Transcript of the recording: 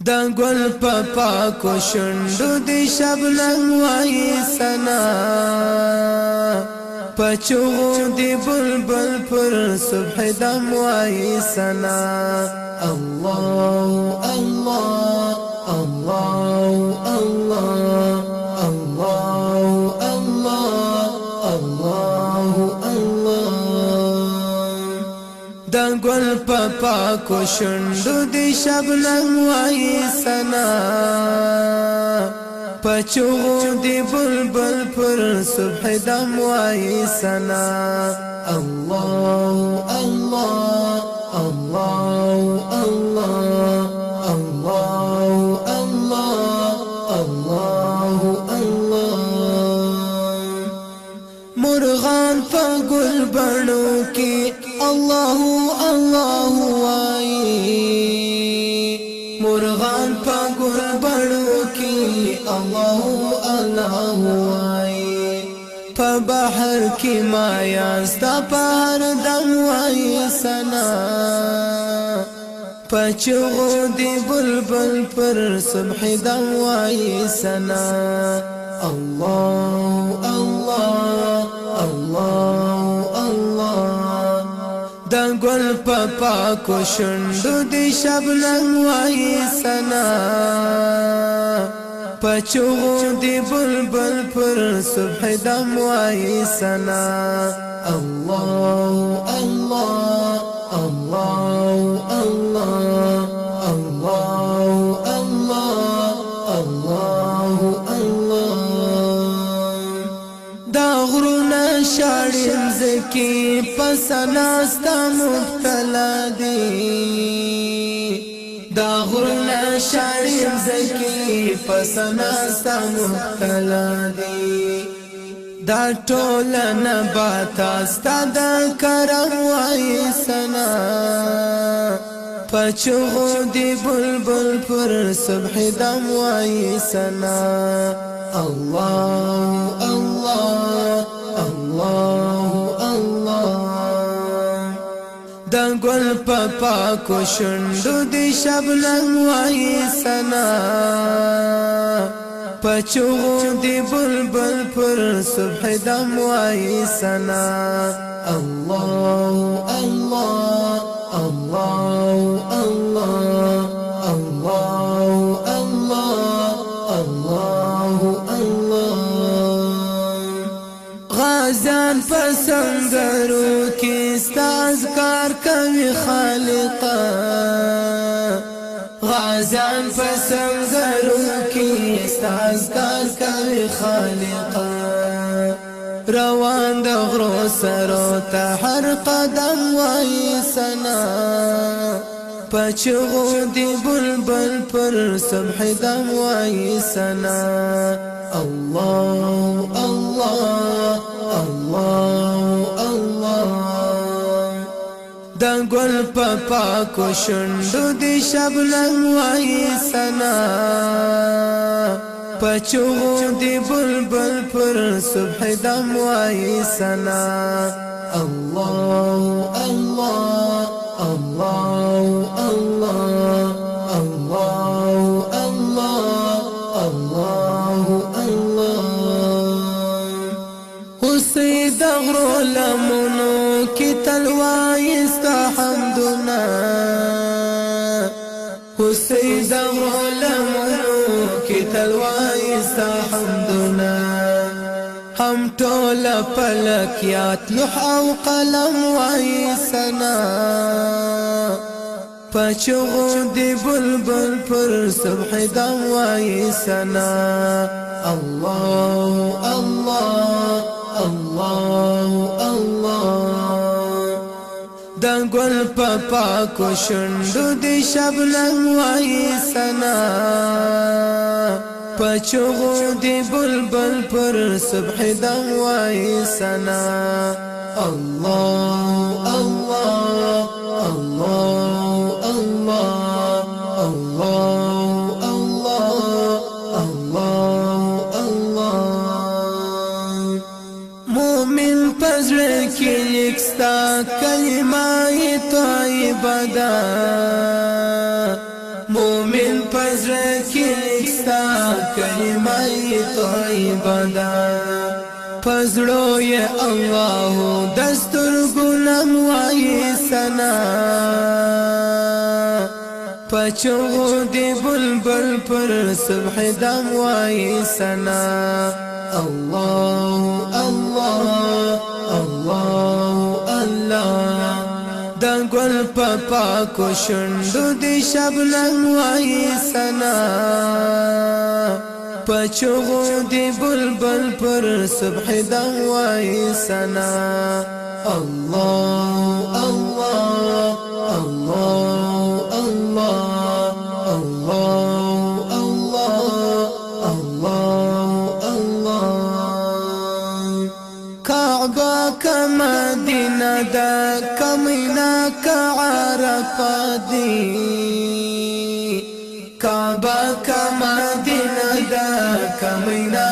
دا گل پپا کو شندو دی شبنم وای سنا پچو دی بلبل پر صبح دم وای سنا الله الله الله الله الله الله الله دا گل پپا کو شندو دی شبنم وای سنا پچو دی بلبل پر صبح دم وای سنا الله الله الله الله الله الله الله مرغان پا گل بنو کی الله الله وای مرغان پا گل بنو کی الله الله وای پا بحر کی مایاستا پا هر دم وای سنا پچو دی بلبل پر صبح دم وای سنا الله الله الله الله دا گل پپا کو شندو دی شبنم وای سنا پچو دی بلبل پر صبح دم وای سنا الله الله الله الله الله الله الله دا غرونا شاړم زکی پسناستا مبتلا دی دا غرونا شاړم زکی پسناستا مبتلا دی دا ټول نبات استا د کرم وای سنا پچو دی بلبل پر صبح دم وای سنا الله الله الله الله دا گل پپا کو شندو دی شبنم وای سنا پچو دی بلبل پر صبح دم وای سنا الله الله الله الله الله الله الله غازان پسنگرو کی استاذکار کوي خالقا غازان پسنگرو کی استاذکار کوي خالقا روان د غرو سرو ته هر قدم وای سنا پچو دی بلبل پر صبح دم وای سنا الله الله الله الله دا گل پپا کو شندو دی شبنم وای سنا پچو دی بلبل پر صبح دم وای سنا الله الله الله الله الله الله الله حسین دغرو لمنو کی تلوای استا حمدنا حسین دغرو لمنو کی تلوای استا حمدنا هم ټول پلکیات لوح او قلم وای سنا پچو دی بلبل پر صبح دم وای سنا الله الله الله الله دا گل پپا کو شندو دی شبنم وای سنا پچو دی بلبل پر صبح دم وای سنا الله الله الله الله الله الله الله مومن پزړه کې لیکستا کلمه طیبه ده مومن پزړه کې لیکستا کلمه طیبه ده پزړو یې الله دستورګو نم وایي سنا پچو دی بلبل پر صبح دم وایي سنا الله الله الله الله دا ګل په پاکو شونډو دی شبنم وایي سنا پچو دی بلبل پر صبح دم وایي سنا الله الله الله الله الله الله الله کعبه کمدینه دا کمینا کعرفات دی کعبه کمدینه دا کمینا